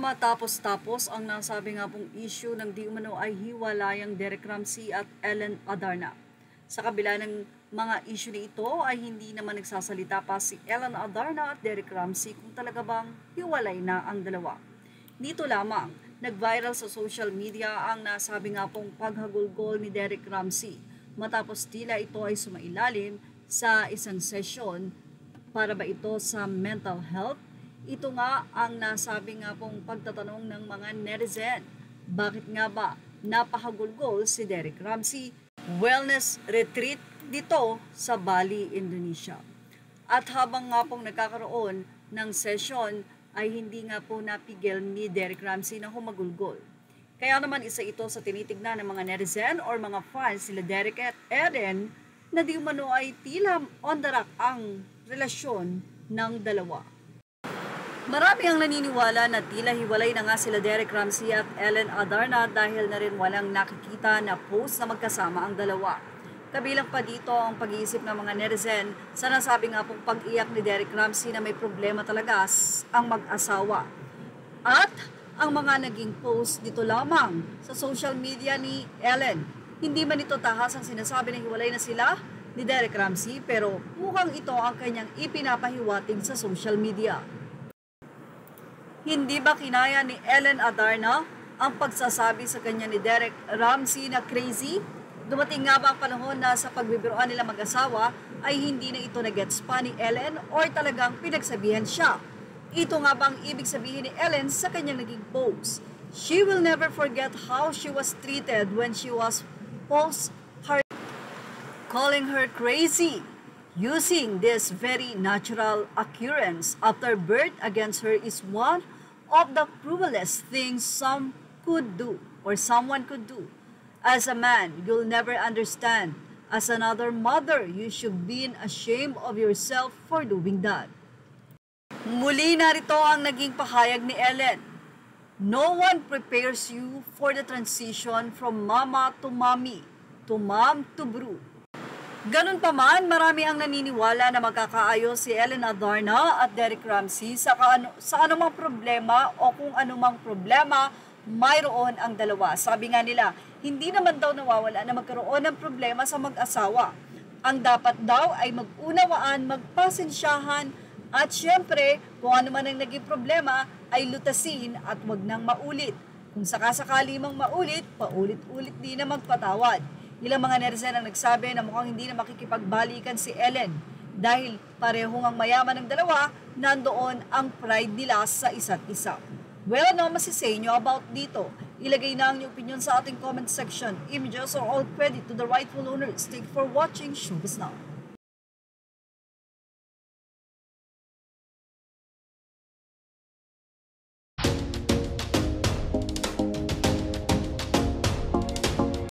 Matapos-tapos ang nasabi nga pong issue ng di umano ay hiwalayang Derek Ramsey at Ellen Adarna. Sa kabila ng mga issue na ito ay hindi naman nagsasalita pa si Ellen Adarna at Derek Ramsey kung talaga bang hiwalay na ang dalawa. Dito lamang, nag-viral sa social media ang nasabi nga pong paghagulgol ni Derek Ramsey matapos tila ito ay sumailalim sa isang session para ba ito sa mental health. Ito nga ang nasabi nga pong pagtatanong ng mga netizen. Bakit nga ba napahagulgol si Derek Ramsey? Wellness retreat dito sa Bali, Indonesia. At habang nga pong nagkakaroon ng session ay hindi nga po napigil ni Derek Ramsey na humagulgol. Kaya naman isa ito sa tinitignan ng mga netizen or mga fans sila Derek at Eden na di umano ay tila on the rock ang relasyon ng dalawa. Marami ang naniniwala na tila hiwalay na nga sila Derek Ramsey at Ellen Adarna dahil na rin walang nakikita na post na magkasama ang dalawa. Kabilang pa dito ang pag-iisip ng mga netizen sa nasabi nga pong pag-iyak ni Derek Ramsey na may problema talaga ang mag-asawa. At ang mga naging post dito lamang sa social media ni Ellen. Hindi man ito tahas ang sinasabi na hiwalay na sila ni Derek Ramsey pero mukhang ito ang kanyang ipinapahiwatig sa social media. Hindi ba kinaya ni Ellen Adarna ang pagsasabi sa kanya ni Derek Ramsey na crazy? Dumating nga ba ang panahon na sa pagbibiroan nila mag-asawa ay hindi na ito na-gets pa ni Ellen or talagang pinagsabihan siya? Ito nga ba ang ibig sabihin ni Ellen sa kanyang naging post? She will never forget how she was treated when she was post her calling her crazy. Using this very natural occurrence after birth against her is one of the cruelest things someone could do. As a man, you'll never understand. As another mother, you should be ashamed of yourself for doing that. Muli narito ang naging pahayag ni Ellen. No one prepares you for the transition from mama to mommy, to mom to brew. Ganun pa man, marami ang naniniwala na magkakaayos si Ellen Adarna at Derek Ramsey sa anumang problema o kung anumang problema mayroon ang dalawa. Sabi nga nila, hindi naman daw nawawala na magkaroon ng problema sa mag-asawa. Ang dapat daw ay mag-unawaan, magpasensyahan at syempre kung ano man ang naging problema ay lutasin at wag nang maulit. Kung sakasakali mang maulit, paulit-ulit din na magpatawad. Ilang mga netizen ang nagsabi na mukhang hindi na makikipagbalikan si Ellen dahil parehong ang mayaman ng dalawa, nandoon ang pride nila sa isa't isa. Well, ano masisay nyo about dito? Ilagay na ang inyong opinion sa ating comment section. Images are all credit to the rightful owners. Thank you for watching. Showbiz Now.